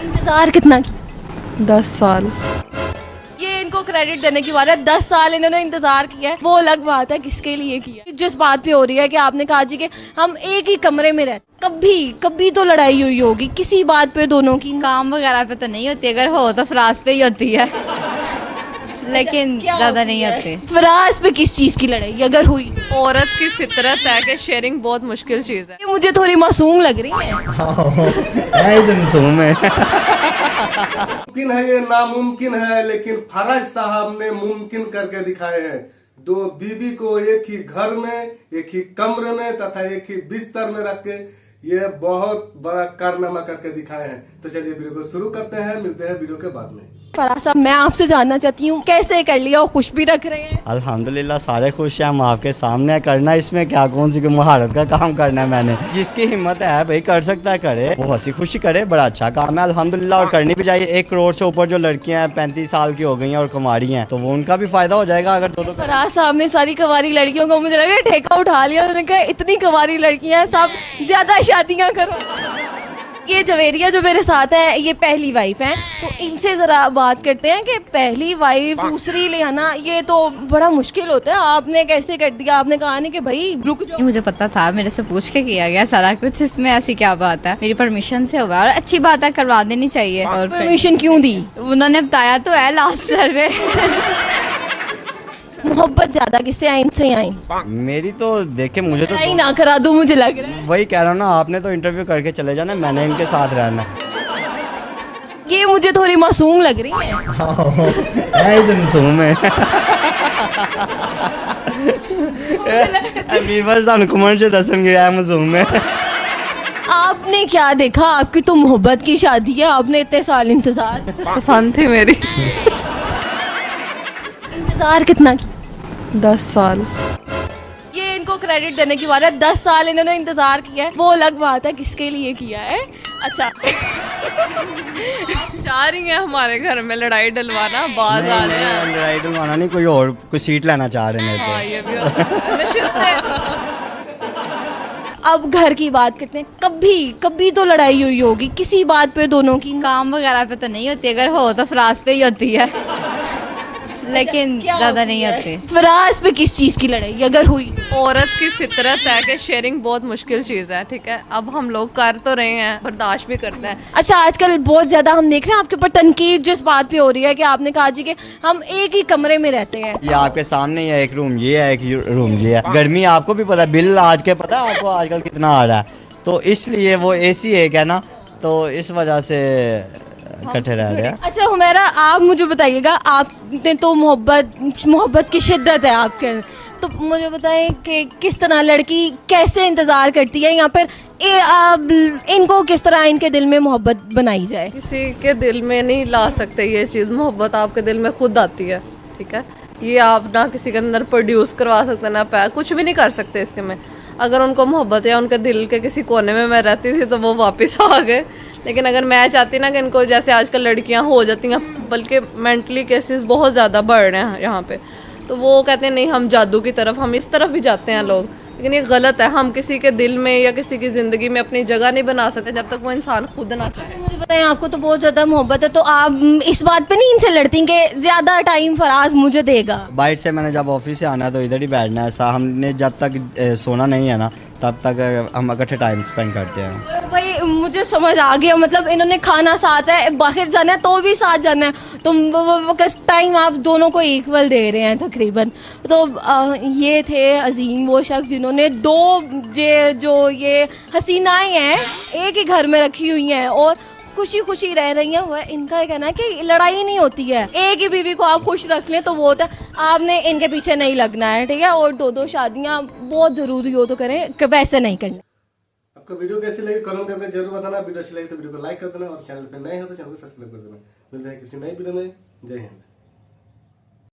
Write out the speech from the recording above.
इंतजार कितना किया? 10 साल। ये इनको क्रेडिट देने की बात है, 10 साल इन्होंने इंतजार किया है। वो अलग बात है किसके लिए किया। जिस बात पे हो रही है कि आपने कहा जी कि हम एक ही कमरे में रहते, कभी कभी तो लड़ाई हुई होगी किसी बात पे दोनों की। काम वगैरह पे तो नहीं होती, अगर हो तो फराज पे ही होती है लेकिन ज्यादा नहीं होती। फराज पे किस चीज की लड़ाई अगर हुई? औरत की फितरत है कि शेयरिंग बहुत मुश्किल चीज है। ये मुझे थोड़ी मासूम लग रही है। मुमकिन है, ये नामुमकिन है, लेकिन फराज साहब ने मुमकिन करके दिखाए हैं। दो बीबी को एक ही घर में, एक ही कमरे में तथा एक ही बिस्तर में रख के ये बहुत बड़ा कारनामा करके दिखाए हैं। तो चलिए वीडियो को शुरू करते हैं, मिलते हैं वीडियो के बाद में। फराज साहब, मैं आपसे जानना चाहती हूँ कैसे कर लिया और खुश भी रख रहे हैं? अल्हम्दुलिल्लाह सारे खुश हैं, हम आपके सामने करना, इसमें क्या कौन सी महारत का काम करना है। मैंने जिसकी हिम्मत है भाई कर सकता है करे, वो हंसी खुशी करे, बड़ा अच्छा काम है अल्हम्दुलिल्लाह। और करनी भी चाहिए। 1 करोड़ से ऊपर जो लड़कियां हैं 35 साल की हो गई हैं और कुमारी हैं, तो वो उनका भी फायदा हो जाएगा अगर दो। फराज साहब ने सारी कवारी लड़कियों को मुझे लगा ठेका उठा लिया। उन्होंने कहा इतनी कवारी लड़कियां हैं, सब ज्यादा शादियां करो। ये जवेरिया जो मेरे साथ है ये पहली वाइफ है, तो इनसे जरा बात करते हैं कि पहली वाइफ दूसरी ले आना ये तो बड़ा मुश्किल होता है। आपने कैसे कर दिया? आपने कहा नहीं कि भाई रुक जाओ? मुझे पता था, मेरे से पूछ के किया गया सारा कुछ। इसमें ऐसी क्या बात है, मेरी परमिशन से हुआ और अच्छी बात है, करवा देनी चाहिए। और परमिशन क्यों दी? उन्होंने बताया तो है लास्ट सर्वे। मोहब्बत ज्यादा किससे आई? इनसे आई? मेरी तो देखे मुझे तो नहीं ना करा दूं, मुझे लग रहा है। वही कह रहा हूँ ना, आपने तो इंटरव्यू करके चले जाना, मैंने इनके साथ रहना। ये मुझे थोड़ी मासूम लग रही है। मासूम है। हुकूमत से दसन गया मासूम है। आपने क्या देखा? आपकी तो मोहब्बत की शादी है, आपने इतने साल इंतजार। पसंद थी मेरी। इंतजार कितना किया? 10 साल। ये इनको क्रेडिट देने की बात है, 10 साल इन्होंने इंतजार किया है। वो अलग बात है किसके लिए किया है। अच्छा चाह रही है हमारे घर में लड़ाई डलवाना, बाज आ जाए। लड़ाई डलवाना नहीं, कोई और कुछ सीट लेना चाह रहे हैं। हाँ, ये भी हो सकता है। नशिस्त है। अब घर की बात करते हैं। कभी कभी तो लड़ाई हुई होगी किसी बात पे दोनों की। काम वगैरह पे तो नहीं होती, अगर हो तो फराज पे ही होती है लेकिन ज्यादा नहीं होती। फराज पे किस चीज की लड़ाई अगर हुई? औरत की फितरत है कि शेयरिंग बहुत मुश्किल चीज़ है। ठीक है, अब हम लोग कर तो रहे हैं, बर्दाश्त भी करते हैं। अच्छा, आजकल बहुत ज्यादा हम देख रहे हैं आपके ऊपर तनकीद जिस बात पे हो रही है कि आपने कहा जी कि हम एक ही कमरे में रहते हैं। ये आपके सामने ही है, एक रूम ये है, एक रूम ये है। गर्मी आपको भी पता है, बिल आज के पता है आपको आजकल कितना आ रहा है, तो इसलिए वो AC एक है ना, तो इस वजह से इकट्ठे रह रहे हैं। अच्छा हुमैरा, आप मुझे बताइएगा, आपने तो मोहब्बत की शिद्दत है आपके, तो मुझे बताएं कि किस तरह लड़की कैसे इंतजार करती है यहाँ पर इनको किस तरह इनके दिल में मोहब्बत बनाई जाए? किसी के दिल में नहीं ला सकते ये चीज़, मोहब्बत आपके दिल में खुद आती है। ठीक है, ये आप ना किसी के अंदर प्रोड्यूस करवा सकते ना कुछ भी नहीं कर सकते इसके में। अगर उनको मोहब्बत है, उनके दिल के किसी कोने में मैं रहती थी तो वो वापस आ गए। लेकिन अगर मैं चाहती ना कि इनको जैसे आजकल लड़कियां हो जाती हैं, बल्कि मेंटली केसेस बहुत ज़्यादा बढ़ रहे हैं यहाँ पे, तो वो कहते हैं नहीं हम जादू की तरफ, हम इस तरफ भी जाते हैं लोग, लेकिन ये गलत है। हम किसी के दिल में या किसी की ज़िंदगी में अपनी जगह नहीं बना सकते जब तक वो इंसान खुद ना चाहे। मुझे बताएं, आपको तो बहुत ज़्यादा मोहब्बत है, तो आप इस बात पे नहीं इनसे लड़ती कि ज़्यादा टाइम फराज मुझे देगा? बाइट से मैंने जब ऑफिस से आना है तो इधर ही बैठना है। ऐसा हमने जब तक सोना नहीं है ना, तब तक हम इकट्ठे टाइम स्पेंड करते हैं। भाई मुझे समझ आ गया, मतलब इन्होंने खाना साथ है, बाहर जाना है तो भी साथ जाना है, तो टाइम आप दोनों को इक्वल दे रहे हैं तकरीबन। तो ये थे अजीम वो शख्स जिन्होंने दो जो ये हसीनाएं हैं एक ही घर में रखी हुई हैं और खुशी खुशी रह रही हैं। वह इनका ये कहना है कि लड़ाई नहीं होती है, एक ही बीवी को आप खुश रख लें तो वो होता है, आपने इनके पीछे नहीं लगना है। ठीक है, और 2-2 शादियाँ बहुत ज़रूरी हो तो करें, वैसे नहीं करना। आपको वीडियो कैसी लगी कमेंट करके जरूर बताना। वीडियो अच्छी लगी तो वीडियो को लाइक कर देना और चैनल पे नए हो तो चैनल को सब्सक्राइब कर देना। मिलते हैं किसी नई वीडियो में। जय हिंद।